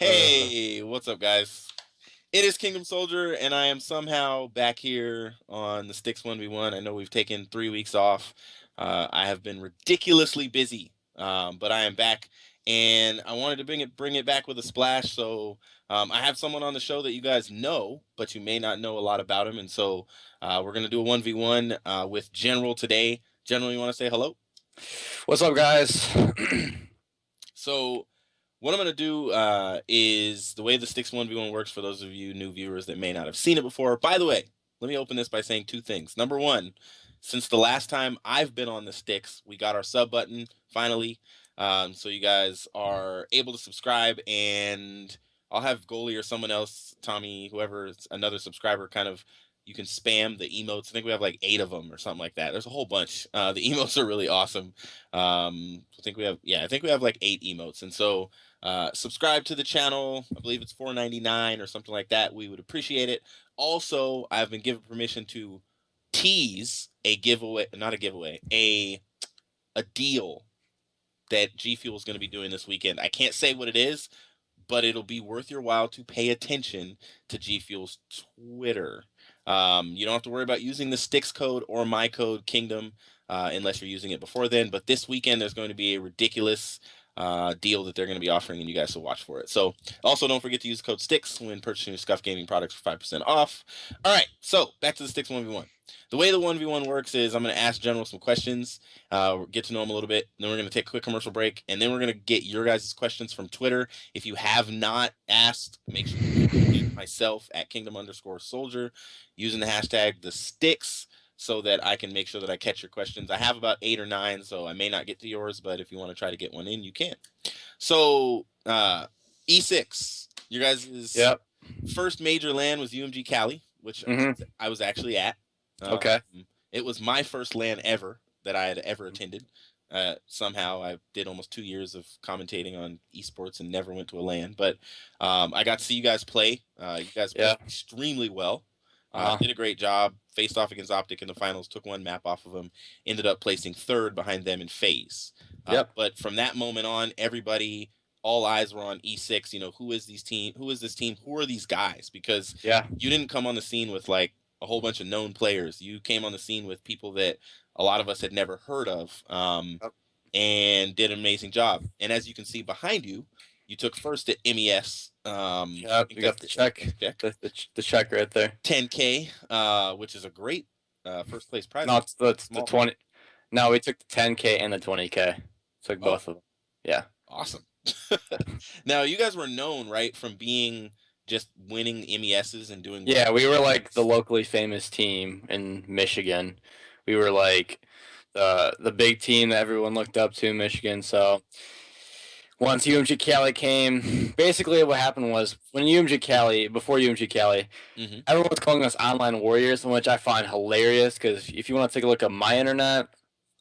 Hey, what's up, guys? It is Kingdom Soldier, and I am somehow back here on the STiKS 1v1. I know we've taken 3 weeks off. I have been ridiculously busy, but I am back, and I wanted to bring it back with a splash. So I have someone on the show that you guys know, but you may not know a lot about him, and so we're gonna do a 1v1 with General today. General, you want to say hello? What's up, guys? So what I'm going to do is the way the STiKS 1v1 works for those of you new viewers that may not have seen it before. By the way, let me open this by saying two things. Number one, since the last time I've been on the STiKS, we got our sub button finally. So you guys are able to subscribe, and I'll have Goalie or someone else, Tommy, whoever, another subscriber, kind of, you can spam the emotes. I think we have like 8 of them or something like that. There's a whole bunch. The emotes are really awesome. I think we have like 8 emotes. And so subscribe to the channel. I believe it's $4.99 or something like that. We would appreciate it. Also, I've been given permission to tease a giveaway, not a giveaway, a deal that G Fuel is going to be doing this weekend. I can't say what it is, but it'll be worth your while to pay attention to G Fuel's Twitter. You don't have to worry about using the STiKS code or my code Kingdom unless you're using it before then. But this weekend, there's going to be a ridiculous deal that they're going to be offering, and you guys will watch for it. So also don't forget to use the code STiKS when purchasing your Scuff Gaming products for 5% off. All right, so back to the STiKS 1v1. The way the 1v1 works is I'm going to ask General some questions, get to know him a little bit, then we're going to take a quick commercial break, and then we're going to get your guys' questions from Twitter. If you have not asked, make sure you tweet myself at Kingdom_Soldier using the hashtag the STiKS, so that I can make sure that I catch your questions. I have about 8 or 9, so I may not get to yours, but if you want to try to get one in, you can. So, E6, you guys' first major LAN was UMG Cali, which I was actually at. Okay. It was my first LAN ever that I had ever attended. Somehow I did almost 2 years of commentating on esports and never went to a LAN, but I got to see you guys play. You guys played extremely well. Did a great job. Faced off against Optic in the finals. Took one map off of them. Ended up placing 3rd behind them in FaZe. But from that moment on, everybody, all eyes were on E6. You know, who is this team? Who are these guys? Because you didn't come on the scene with like a whole bunch of known players. You came on the scene with people that a lot of us had never heard of, and did an amazing job. And as you can see behind you, you took first at MES. You got the check. The check right there. 10K, which is a great first place prize. No, it's the 20. No, we took the 10K and the 20K. Took both of them. Yeah. Awesome. Now, you guys were known, right, from being just winning MESs and doing. Yeah, we were like the locally famous team in Michigan. We were like the big team that everyone looked up to in Michigan. So once UMG Cali came, basically what happened was before UMG Cali, everyone was calling us online warriors, which I find hilarious because if you want to take a look at my internet,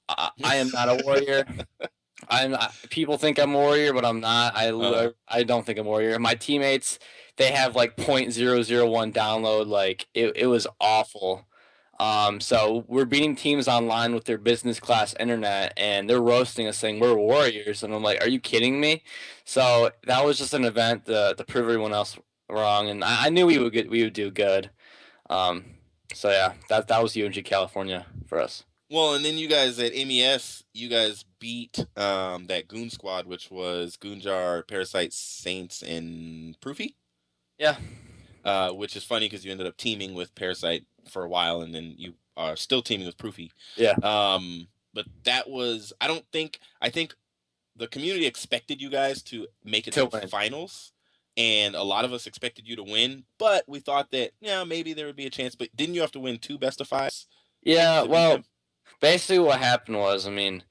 I am not a warrior. People think I'm a warrior, but I'm not. I don't think I'm a warrior. My teammates, they have like 0.001 download. Like it was awful. So we're beating teams online with their business class internet, and they're roasting us saying we're warriors, and I'm like, are you kidding me? So that was just an event to prove everyone else wrong, and I knew we would do good. So yeah, that was UMG California for us. Well, and then you guys at MES, you guys beat that Goon squad, which was Goonjar, Parasite, Saints, and Proofy. Yeah. Which is funny because you ended up teaming with Parasite for a while, and then you are still teaming with Proofy. Yeah. But that was, I think the community expected you guys to make it to the finals, and a lot of us expected you to win, but we thought that, maybe there would be a chance. But didn't you have to win 2 best-of-5s? Yeah, well, basically what happened was, I mean,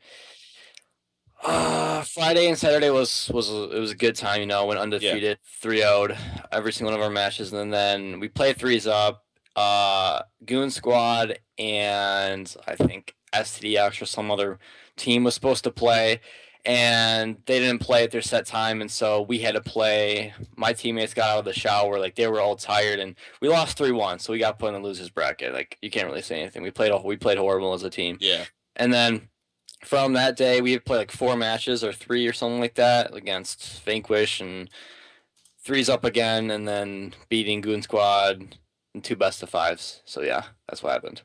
Friday and Saturday was a good time, went undefeated, 3-0'd every single one of our matches, and then we played 3s up. Goon Squad and I think STiKS or some other team was supposed to play, and they didn't play at their set time, and so we had to play. My teammates got out of the shower, like they were all tired, and we lost 3-1, so we got put in the losers bracket. Like you can't really say anything. We played horrible as a team. Yeah. And then from that day, we had played like 4 matches or 3 or something like that against Vanquish and threes up again, and then beating Goon Squad and 2 best of 5s. So yeah, that's what happened.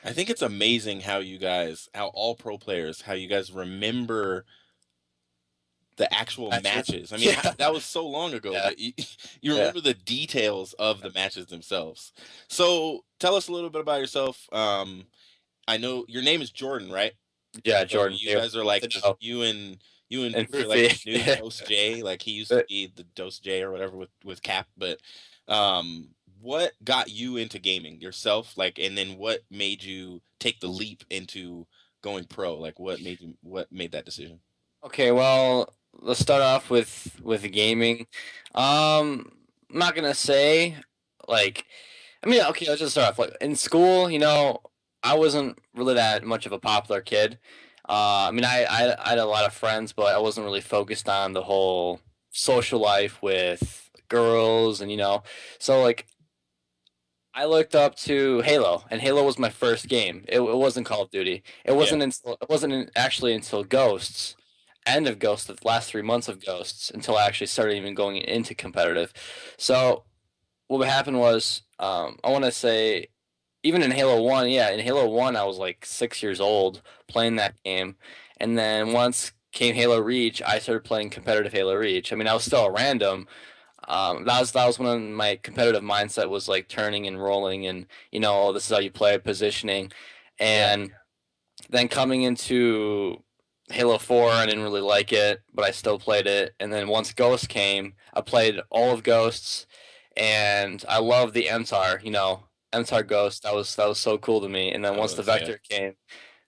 I think it's amazing how all pro players, how you guys remember the actual matches. I mean, Yeah. that was so long ago, Yeah. but you Yeah. remember the details of the matches themselves. So tell us a little bit about yourself. I know your name is Jordan, right? Yeah, So Jordan. you guys are like To know. you and And Bruce are like the new Ruthie. Dose J. Like he used to But be the Dose J or whatever with Cap. But what got you into gaming yourself? Like, and then what made you take the leap into going pro? Like, what made that decision? okay, well, let's start off with the gaming. I'm not gonna say like, I mean, okay, let's just start off. Like in school, I wasn't really that much of a popular kid. I mean, I had a lot of friends, but I wasn't really focused on the whole social life with girls, and so like I looked up to Halo, and Halo was my first game. It wasn't Call of Duty. Yeah, It wasn't actually until Ghosts, end of Ghosts, the last 3 months of Ghosts, until I actually started even going into competitive. So what happened was, I want to say, even in Halo One, yeah, in Halo One, I was like 6 years old playing that game, and then once came Halo Reach, I started playing competitive Halo Reach. I mean, I was still a random, that was when my competitive mindset was like turning and rolling, and oh, this is how you play positioning, yeah, and then coming into Halo 4, I didn't really like it, but I still played it. And then once Ghost came, I played all of Ghosts, and I love the MTAR. MTAR Ghost. That was so cool to me. And then that once the was yeah. Vector came,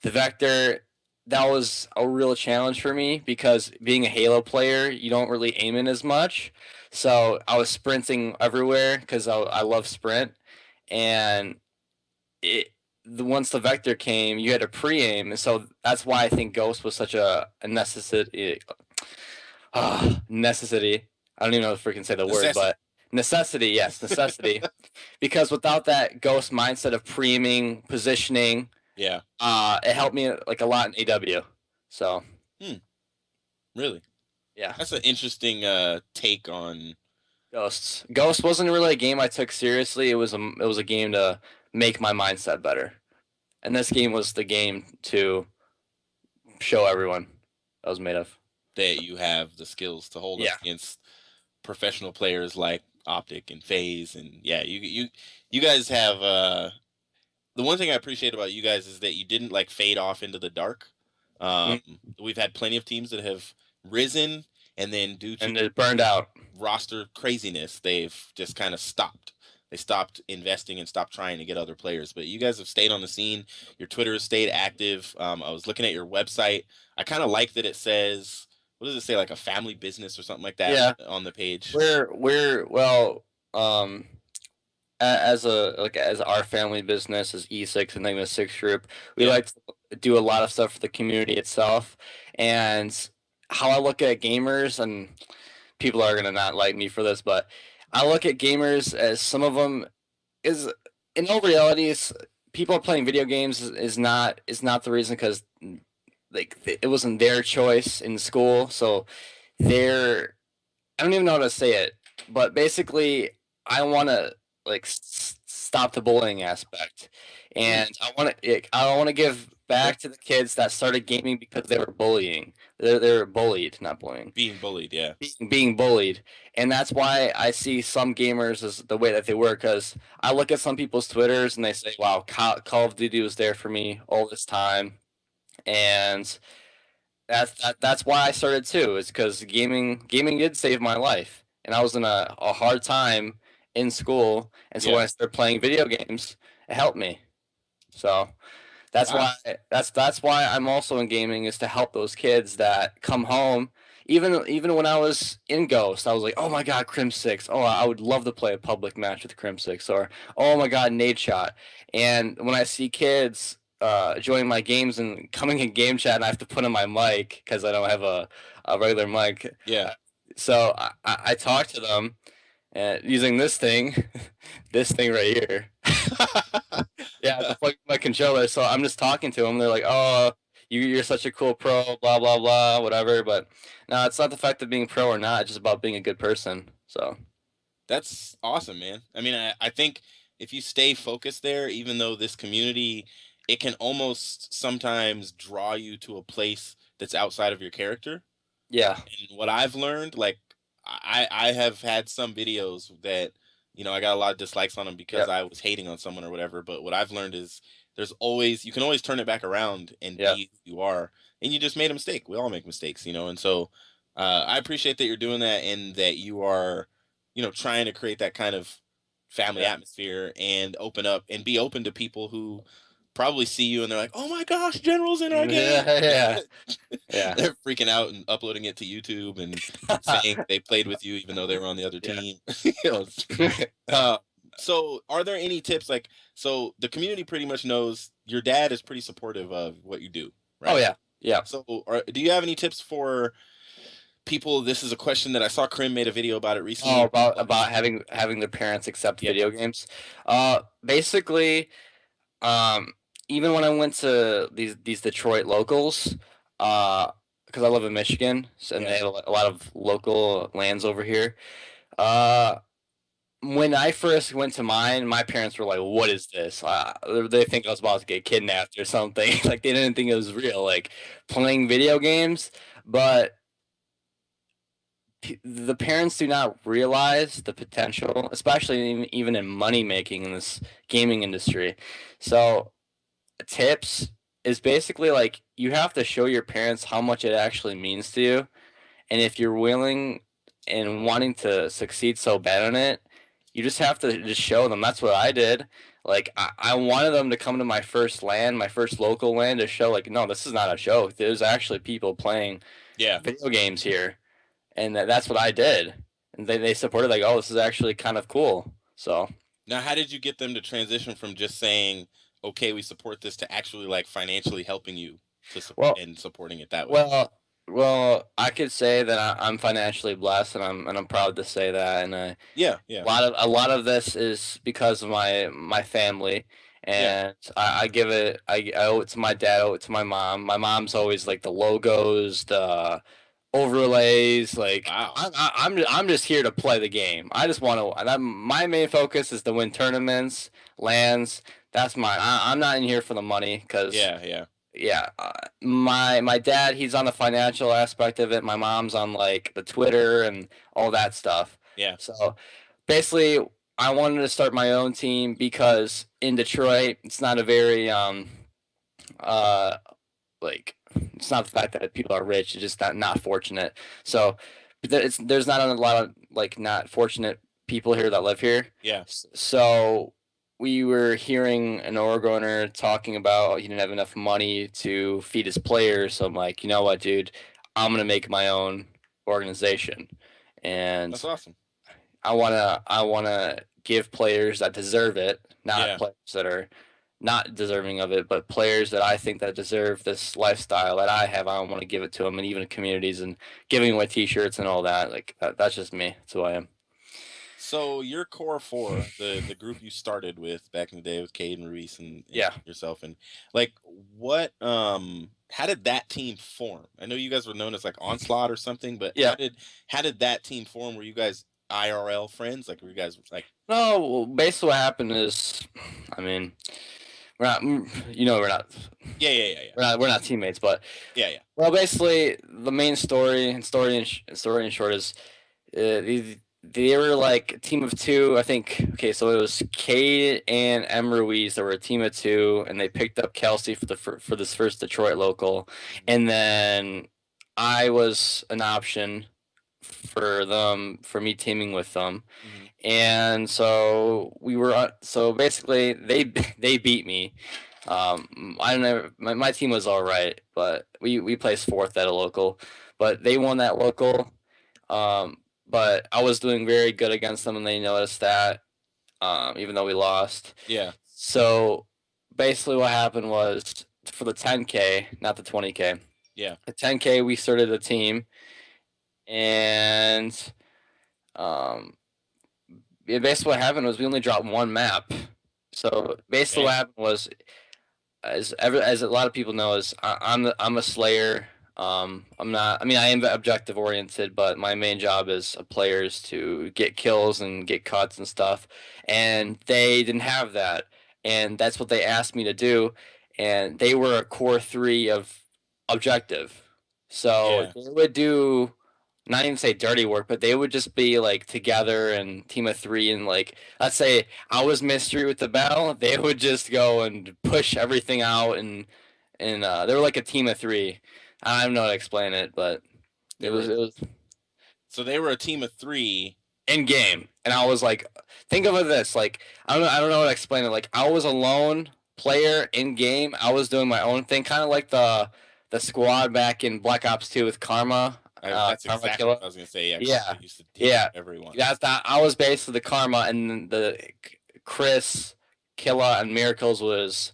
the Vector, that was a real challenge for me because being a Halo player, you don't really aim in as much. So I was sprinting everywhere because I love sprint, and it once the Vector came, you had to pre-aim, and so that's why I think Ghost was such a necessity. Necessity. I don't even know if I can say the word, Necessity. but necessity. Yes, necessity. Because without that Ghost mindset of pre-aiming, positioning, Yeah. it helped me like a lot in AW. So Hmm. Really? yeah, That's an interesting take on. Ghosts. Ghost wasn't really a game I took seriously. It was a game to make my mindset better, and this game was the game to show everyone that was made of. That you have the skills to hold up Yeah. against professional players like Optic and FaZe, and yeah, you guys have the one thing I appreciate about you guys is that you didn't like fade off into the dark. Um, Mm. we've had plenty of teams that have risen, and then due to And it burned out. roster craziness, they've just kind of stopped. They stopped investing and stopped trying to get other players. But you guys have stayed on the scene. Your Twitter has stayed active. I was looking at your website. I kind of like that it says, what does it say, like a family business or something like that Yeah. on the page. We're well, um, as our family business as E6 and then the Six Group, we Yeah, like to do a lot of stuff for the community itself. And how I look at gamers, and people are gonna not like me for this, but I look at gamers as some of them is in all reality, people are playing video games is not the reason, because like it wasn't their choice in school, so they're I don't even know how to say it, but basically, I want to like stop the bullying aspect, hmm, and I want to give okay. back to the kids that started gaming because they were bullying. They're bullied, not bullying, Being bullied. Yeah, being bullied, and that's why I see some gamers as the way that they were. Because I look at some people's Twitters and they say, "Wow, Call of Duty was there for me all this time," and that's why I started too. Is because gaming did save my life, and I was in a hard time in school, and so yeah. when I started playing video games, it helped me. So that's Wow. why that's why I'm also in gaming, is to help those kids that come home. Even when I was in Ghost, I was like, oh my god, Crim Six. Oh, I would love to play a public match with Crim Six, or oh my god, Nade Shot. And when I see kids joining my games and coming in game chat, and I have to put on my mic because I don't have a regular mic. Yeah. Uh, So I talk to them using this thing, this thing right here. Yeah, to plug my controller. So I'm just talking to them. They're like, "Oh, you're such a cool pro, blah blah blah, whatever." But no, it's not the fact of being pro or not. It's just about being a good person. So That's awesome, man. I mean, I think if you stay focused there, even though this community, it can almost sometimes draw you to a place that's outside of your character. yeah, And what I've learned, like I have had some videos that, I got a lot of dislikes on them because yep, I was hating on someone or whatever. But what I've learned is you can always turn it back around and yep. be who you are. And you just made a mistake. We all make mistakes, and so I appreciate that you're doing that and that you are, trying to create that kind of family Yeah. atmosphere and open up and be open to people who probably see you and they're like, "Oh my gosh, General's in our game." Yeah, yeah, yeah. They're freaking out and uploading it to YouTube and saying they played with you even though they were on the other Yeah. team. You know, uh, so are there any tips so the community pretty much knows your dad is pretty supportive of what you do, Oh right? yeah, yeah. So do you have any tips for people? This is a question that I saw Krim made a video about it Oh, recently. about having their parents accept Yeah. video games. Basically, um, even when I went to these Detroit locals, because I live in Michigan, and Yeah. they have a lot of local lands over here. Uh, when I first went to mine, my parents were like, "What is this?" They think I was about to get kidnapped or something. Like they didn't think it was real, like playing video games. But the parents do not realize the potential, especially even in money making in this gaming industry. So tips is basically like you have to show your parents how much it actually means to you, and if you're willing and wanting to succeed so bad in it, you just have to just show them. That's what I did. Like I wanted them to come to my first LAN, my first local LAN, to show like, no, this is not a joke. There's actually people playing Yeah. video games here, and that's what I did. And they supported like, oh, this is actually kind of cool. So Now, how did you get them to transition from just saying, "Okay, we support this," to actually like financially helping you well, and supporting it that way? well, I could say that I'm financially blessed, and I'm proud to say that. And Yeah. Yeah. a lot of this is because of my family, Yeah. and I give it I owe it to my dad, I owe it to my mom. My mom's always like the logos, the overlays. Like Wow. I'm just here to play the game. I just want to. My main focus is to win tournaments, lands. That's I'm not in here for the money because Yeah. Yeah. yeah, my dad, he's on the financial aspect of it. My mom's on like the Twitter and all that stuff. Yeah. So basically, I wanted to start my own team because in Detroit, it's not a very uh like it's not the fact that people are rich, it's just not fortunate. So there's not a lot of like not fortunate people here that live here. Yeah. So we were hearing an Oregoner talking about he didn't have enough money to feed his players. So I'm like, you know what, dude, I'm gonna make my own organization, and That's awesome. I wanna give players that deserve it, not Yeah. players that are not deserving of it, but players that I think that deserve this lifestyle that I have. I want to give it to them, and even communities, and giving away T-shirts and all that. Like that's just me. That's who I am. So your core four, the group you started with back in the day with Cade and Ruiz and Yeah. yourself, and like what how did that team form? I know you guys were known as like Onslaught or something, but Yeah. how did that team form? Were you guys IRL friends? Like were you guys like No, well, basically what happened is, I mean, we're not, we're not, Yeah, yeah, yeah, yeah. we're not teammates, but Yeah, yeah. well, basically the main story in short is, they were like a team of two. I think. Okay, so it was Cade and M Ruiz that were a team of two, and they picked up Kelsey for this first Detroit local, and then I was an option for me teaming with them. Hmm. And so we were so basically they beat me. I don't know, my team was all right, but we placed fourth at a local, but they won that local. um but I was doing very good against them, and they noticed that, even though we lost. Yeah, So basically what happened was, for the 10K, not the 20K, yeah. the 10K we started a team, and um yeah, basically what happened was we only dropped one map. So basically what Dang. happened was, as a lot of people know, is I'm a Slayer. I'm not. I mean, I am objective oriented, but my main job as a player is to get kills and get cuts and stuff. And they didn't have that, and that's what they asked me to do. And they were a core three of objective, so Yeah. they would do not even say dirty work, but they would just be like together and team of three. And like, let's say I was mystery with the battle, they would just go and push everything out, and they were like a team of three. I don't know how to explain it, but They were it was so they were a team of 3. in game, and I was like, think of it this like I don't know how to explain it. Like I was a lone player in game. I was doing my own thing, kind of like the squad back in Black Ops 2 with Karma, That's Karma exactly Killer. what I was gonna say. Yeah, Yeah, Carter used to take yeah. whatever he wanted. That's that. I was basically the Karma, and the Chris, Killa, and Miracles was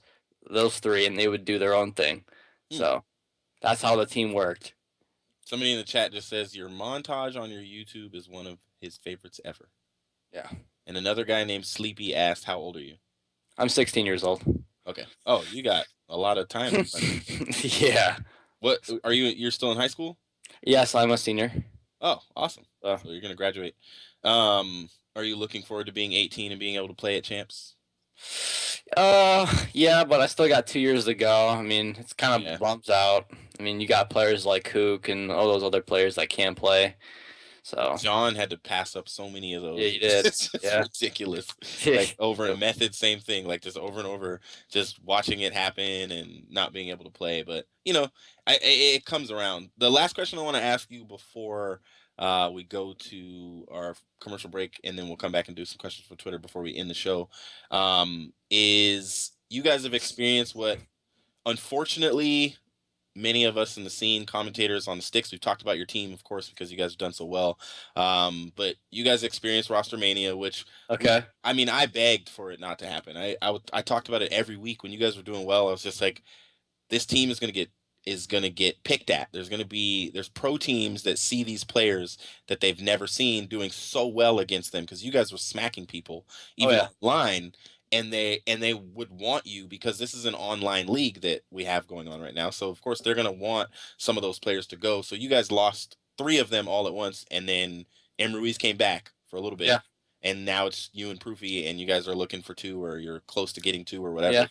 those three, and they would do their own thing. Hmm. So that's how the team worked. Somebody in the chat just says your montage on your YouTube is one of his favorites ever. Yeah. And another guy named Sleepy asked, "How old are you?" I'm 16 years old. Okay. Oh, you got a lot of time. Yeah. What are you? You're still in high school? Yes, I'm a senior. Oh, awesome. So, So you're gonna graduate. Are you looking forward to being 18 and being able to play at champs? yeah, but I still got 2 years to go. I mean, it's kind of Yeah. bumps out. I mean, you got players like Hook and all those other players that can't play. So, John had to pass up so many of those. yeah, you did. It's just Yeah. ridiculous. Like over in Method, same thing. Like just over and over, just watching it happen and not being able to play. But it comes around. The last question I want to ask you before we go to our commercial break, and then we'll come back and do some questions for Twitter before we end the show, is you guys have experienced what, unfortunately, many of us in the scene, commentators on the STiKS, we've talked about your team, of course, because you guys have done so well. But you guys experienced roster mania, which Okay. I mean, I begged for it not to happen. I talked about it every week when you guys were doing well. I was just like, this team is gonna get picked at. There's pro teams that see these players that they've never seen doing so well against them because you guys were smacking people even yeah. online, and they would want you because this is an online league that we have going on right now. So of course they're gonna want some of those players to go. So you guys lost 3 of them all at once, and then M. Ruiz came back for a little bit. Yeah. And now it's you and Proofy, and you guys are looking for 2, or you're close to getting 2, or whatever. Yeah.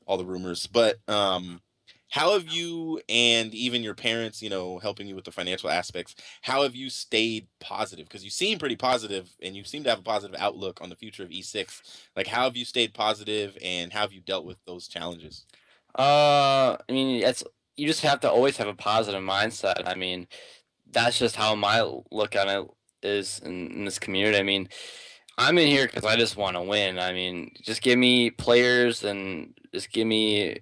All the rumors. But how have you, and even your parents, helping you with the financial aspects, how have you stayed positive? Because you seem pretty positive, and you seem to have a positive outlook on the future of E6. Like, how have you stayed positive, and how have you dealt with those challenges? I mean, you just have to always have a positive mindset. I mean, that's just how my look on it is in this community. I mean, I'm in here because I just want to win. I mean, just give me players and just give me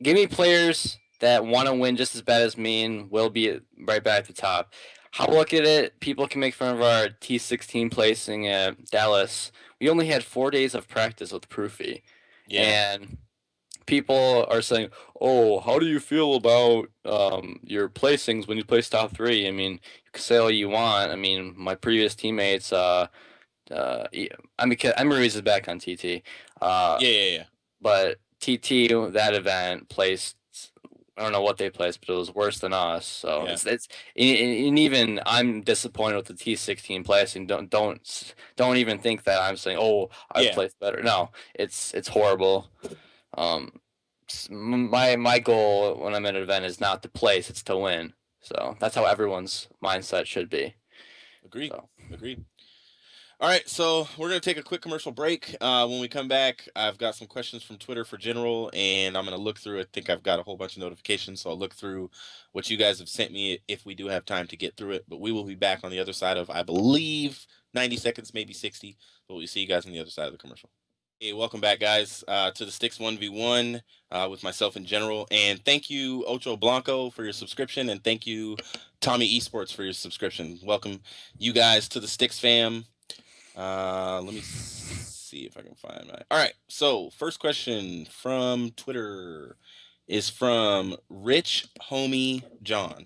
give me players that want to win just as bad as me, and we'll be right back at the top. How I look at it, people can make fun of our T16 placing at Dallas. We only had 4 days of practice with Proofy, Yeah. and people are saying, "Oh, how do you feel about your placings when you place top three?" I mean, you can say all you want. I mean, my previous teammates, I mean, Emery's is back on TT. Yeah. But TT that event placed. I don't know what they placed, but it was worse than us. So Yeah. it's and even I'm disappointed with the T16 placing. Don't even think that I'm saying, "Oh, I Yeah. placed better." No, it's horrible. My goal when I'm at an event is not to place, it's to win. So that's how everyone's mindset should be. Agreed. So Agreed. All right, so we're going to take a quick commercial break. When we come back, I've got some questions from Twitter for General, and I'm going to look through it. I think I've got a whole bunch of notifications, so I'll look through what you guys have sent me if we do have time to get through it. But we will be back on the other side of, I believe, 90 seconds, maybe 60. But we'll see you guys on the other side of the commercial. Hey, welcome back, guys, to the STiKS 1v1 with myself in General. And thank you, Ocho Blanco, for your subscription, and thank you, Tommy Esports, for your subscription. Welcome you guys to the STiKS fam. Let me see if I can find my. All right. So first question from Twitter is from Rich Homie John,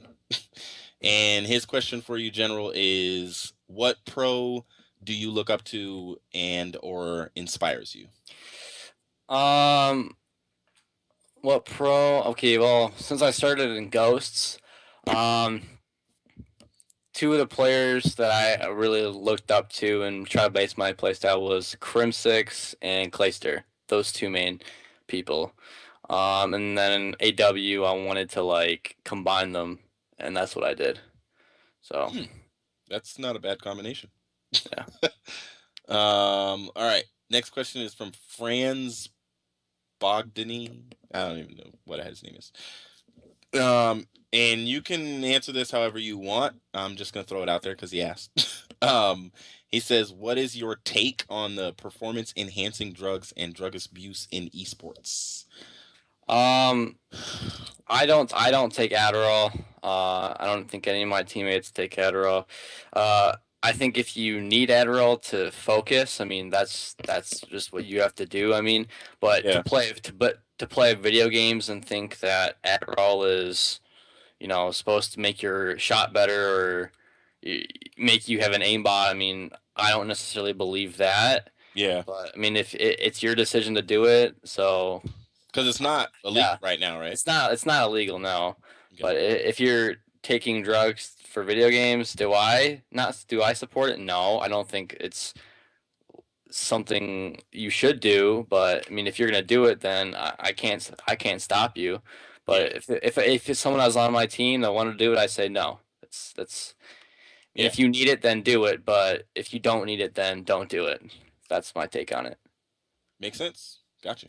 and his question for you, General, is what pro do you look up to and or inspires you? What pro? Okay, well, since I started in Ghosts, um, two of the players that I really looked up to and tried to base my playstyle was Crimsix and Clayster. Those two main people. And then AW, I wanted to like combine them, and that's what I did. So That's not a bad combination. yeah. All right. Next question is from Franz Bogdany. I don't even know what his name is. And you can answer this however you want. I'm just gonna throw it out there because he asked. He says, "What is your take on the performance-enhancing drugs and drug abuse in esports?" Um, I don't take Adderall. I don't think any of my teammates take Adderall. I think if you need Adderall to focus, I mean that's just what you have to do. I mean, but Yeah. to play video games and think that Adderall is, supposed to make your shot better or make you have an aimbot. I mean, I don't necessarily believe that. Yeah. But I mean, if it's your decision to do it, so Because it's not illegal yeah, right now, right? it's not illegal, no. Okay. But if you're taking drugs for video games, do I support it? No, I don't think it's something you should do. But I mean, if you're gonna do it, then I can't stop you. Yeah. But if it's someone I was on my team that wanted to do it, I say no. That's I mean, Yeah. if you need it, then do it. But if you don't need it, then don't do it. That's my take on it. Makes sense. Gotcha.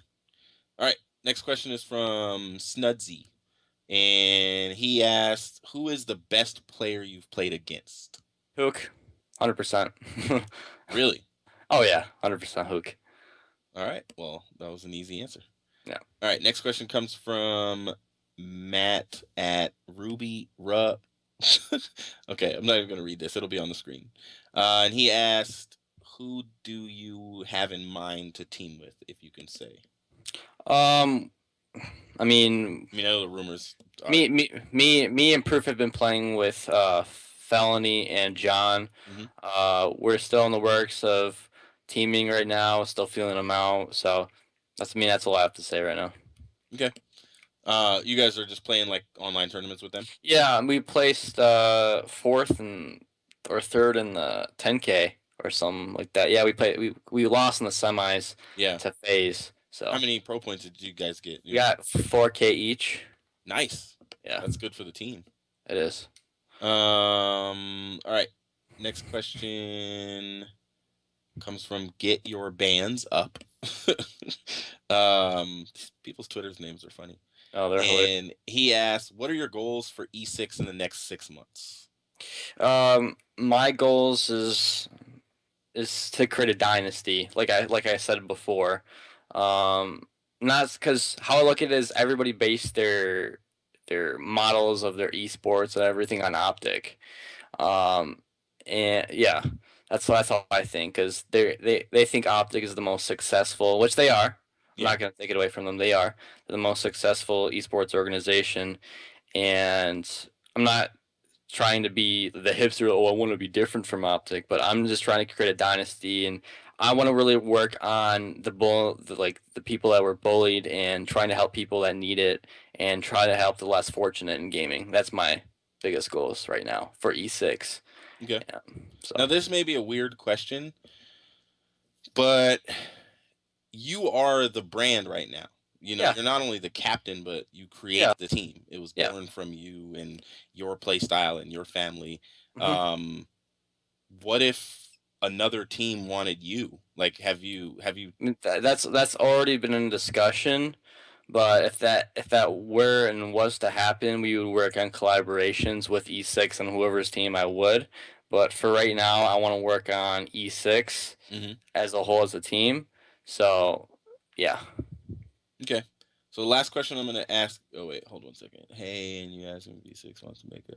All right. Next question is from Snudsy. And he asked, "Who is the best player you've played against?" Hook, 100%. Really? Oh yeah, 100% hook. All right. Well, that was an easy answer. Yeah. All right. Next question comes from Matt at Ruby Ru. Okay, I'm not even gonna read this. It'll be on the screen. And he asked, "Who do you have in mind to team with, if you can say?" Um, I mean, I know the rumors are. me and Proof have been playing with Felony and John. Mhm. We're still in the works of teaming right now. Still feeling them out. So that's all I have to say right now. Okay. You guys are just playing like online tournaments with them? Yeah, we placed fourth and or third in the 10K or something like that. Yeah, we lost in the semis Yeah. to FaZe. How So many pro points did you guys get? we got 4K each. Nice. Yeah, That's good for the team. it is. All right. Next question comes from Get Your Bands Up. People's Twitter's names are funny. Oh, they're hilarious. And he asked, "What are your goals for E6 in the next 6 months?" My goals is to create a dynasty, like I said before. Not because how I look at it is everybody based their models of their esports and everything on Optic. Um, and yeah, that's all I think because they think Optic is the most successful, which they are. I'm Yeah. not gonna take it away from them. They're the most successful esports organization, and I'm not trying to be the hipster. Oh, I want to be different from Optic, but I'm just trying to create a dynasty, and I want to really work on the people that were bullied and trying to help people that need it, and try to help the less fortunate in gaming. That's my biggest goals right now for E6. Okay. Yeah. So Now, this may be a weird question, but you are the brand right now. yeah, You're not only the captain, but you yeah, create the team. It was yeah. born from you and your play style and your family. hmm Um, what if another team wanted you? Like, have you? That's already been in discussion. But if that were and was to happen, we would work on collaborations with E6 and whoever's team I would. But for right now, I want to work on E6 Mhm. as a whole as a team. So, yeah. Okay. So the last question I'm gonna ask. Oh wait, hold 1 second. Hey, and you asked me V6 wants to make a.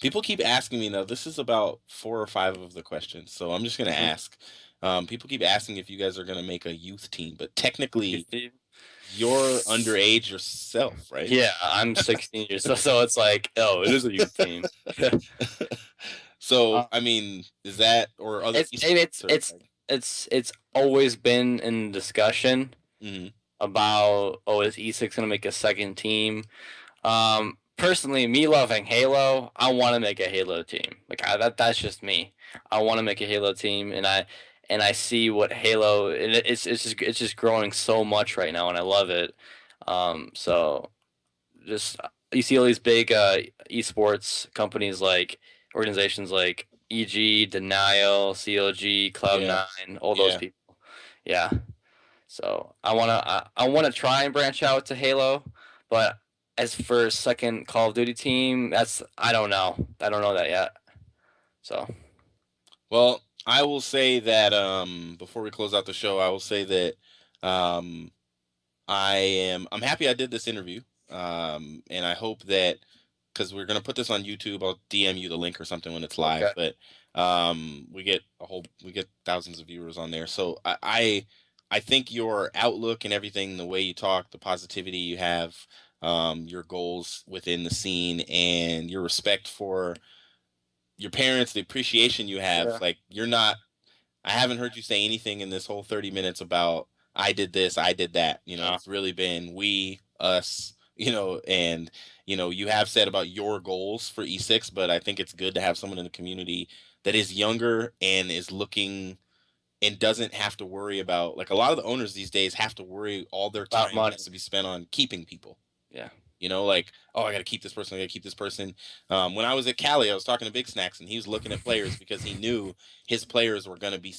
People keep asking me now. This is about 4 or 5 of the questions, so I'm just gonna Mhm. ask. People keep asking if you guys are gonna make a youth team, but technically You you're underage yourself, right? Yeah, I'm 16 years old, so it's like, oh, it is a youth team. So Uh, I mean, is that or other it's and it's esports or it's like? it's it's always been in discussion. Mhm. about, oh, is E6 gonna make a second team? Personally, me loving Halo, I want to make a Halo team. Like that's just me. I want to make a Halo team, and I see what Halo, and it's just growing so much right now, and I love it. So just you see all these big esports companies, like organizations like EG, Denial, CLG, Yeah, Cloud9, all those yeah. people. Yeah. So I wanna try and branch out to Halo, but as for second Call of Duty team, that's I don't know. I don't know that yet. So Well, I will say that before we close out the show, I will say that um, I'm happy I did this interview. And I hope that, because we're gonna put this on YouTube, I'll DM you the link or something when it's live. okay. But we get thousands of viewers on there. So I think your outlook and everything, the way you talk, the positivity you have, your goals within the scene, and your respect for your parents, the appreciation you have, Yeah. like you're not. I haven't heard you say anything in this whole 30 minutes about I did this, I did that. No. It's really been we, us, and you have said about your goals for E6, but I think it's good to have someone in the community that is younger and is looking and doesn't have to worry about, like, a lot of the owners these days have to worry, all their About time has money. to be spent on keeping people. Yeah. Like, oh, I got to keep this person. I got to keep this person. When I was at Cali, I was talking to Big Snacks, and he was looking at players because he knew his players were going to be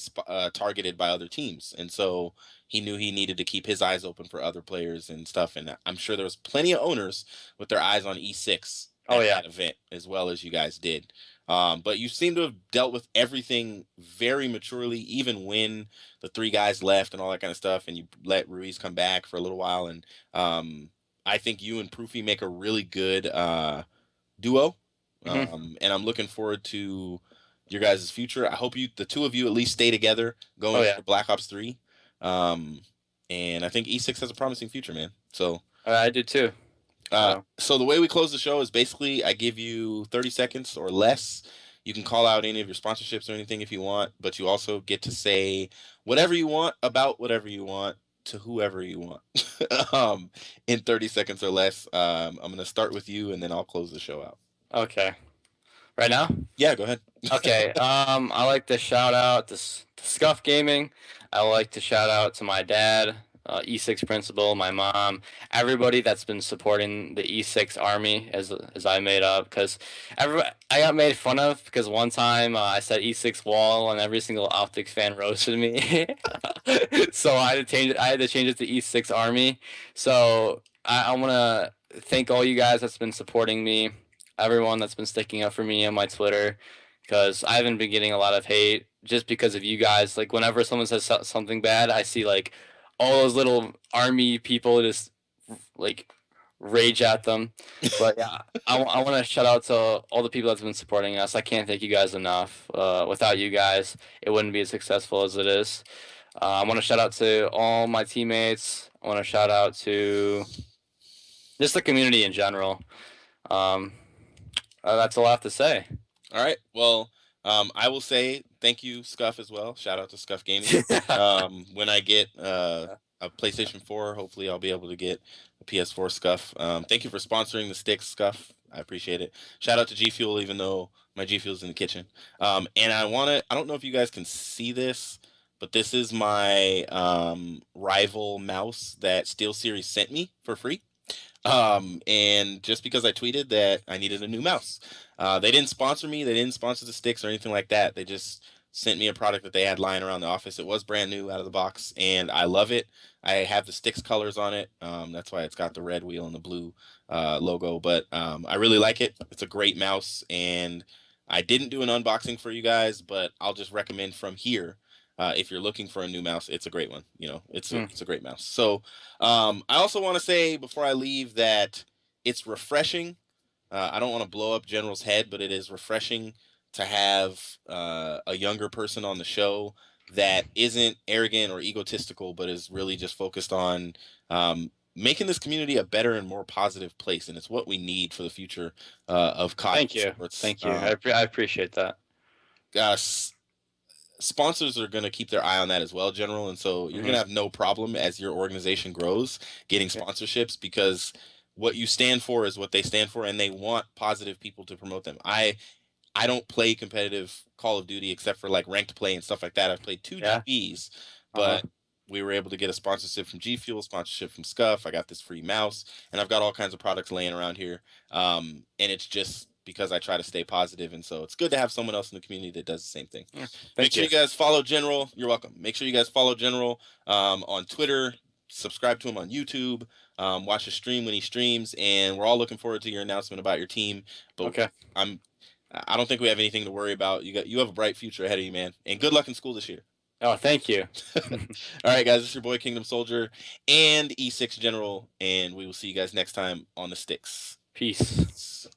targeted by other teams, and so he knew he needed to keep his eyes open for other players and stuff. And I'm sure there was plenty of owners with their eyes on E6 Oh at yeah. that event as well as you guys did. But you seem to have dealt with everything very maturely, even when the three guys left and all that kind of stuff, and you let Ruiz come back for a little while, and um, I think you and Proofy make a really good duo, Hmm. and I'm looking forward to your guys' future. I hope the two of you at least stay together Oh going yeah. into Black Ops 3, um, and I think E6 has a promising future, man. So, I do too. So so the way we close the show is basically I give you 30 seconds or less. You can call out any of your sponsorships or anything if you want, but you also get to say whatever you want about whatever you want to whoever you want in 30 seconds or less. I'm going to start with you and then I'll close the show out. okay. Right now? Yeah, go ahead. Okay. I like to shout out to Scuff Gaming. I like to shout out to my dad, E6 principal, my mom, everybody that's been supporting the E6 army as I made up. Because I got made fun of because one time I said E6 wall and every single optics fan roasted me. So I had to change it. I had to change it to E6 army. So I want to thank all you guys that's been supporting me, everyone that's been sticking up for me on my Twitter, because I haven't been getting a lot of hate just because of you guys. Like whenever someone says something bad, I see like all those little army people just like rage at them. But yeah, I want to shout out to all the people that's been supporting us. I can't thank you guys enough. Without you guys, it wouldn't be as successful as it is. I want to shout out to all my teammates. I want to shout out to just the community in general. Um, that's all I have to say. All right. Well, I will say thank you, Scuff, as well. Shout out to Scuff Gaming. When I get a PlayStation 4, hopefully I'll be able to get a PS4 Scuff. Thank you for sponsoring the STiKS Scuff. I appreciate it. Shout out to G Fuel, even though my G Fuel's in the kitchen. And I don't know if you guys can see this, but this is my rival mouse that SteelSeries sent me for free. And just because I tweeted that I needed a new mouse, they didn't sponsor me. They didn't sponsor the STiKS or anything like that. They just sent me a product that they had lying around the office. It was brand new out of the box, and I love it. I have the STiKS colors on it. That's why it's got the red wheel and the blue logo. But I really like it. It's a great mouse, and I didn't do an unboxing for you guys, but I'll just recommend from here. If you're looking for a new mouse, it's a great one. It's a great mouse. So I also want to say before I leave that it's refreshing. I don't want to blow up General's head, but it is refreshing to have a younger person on the show that isn't arrogant or egotistical, but is really just focused on making this community a better and more positive place. And it's what we need for the future of COD Thank you. esports. Thank you. I appreciate that. Uh, sponsors are going to keep their eye on that as well, General. And so you're going to have no problem as your organization grows getting sponsorships, because what you stand for is what they stand for, and they want positive people to promote them. I don't play competitive Call of Duty except for like ranked play and stuff like that. I've played 2 Yeah. GPs, but we were able to get a sponsorship from G Fuel, sponsorship from Scuff. I got this free mouse, and I've got all kinds of products laying around here. And it's just because I try to stay positive, and so it's good to have someone else in the community that does the same thing. Make sure you guys follow General. You're welcome. Make sure you guys follow General on Twitter. Subscribe to him on YouTube. Watch his stream when he streams, and we're all looking forward to your announcement about your team. But I don't think we have anything to worry about. You have a bright future ahead of you, man. And good luck in school this year. Oh, thank you. All right, guys. This is your boy Kingdom Soldier and E6 General, and we will see you guys next time on the STiKS. Peace.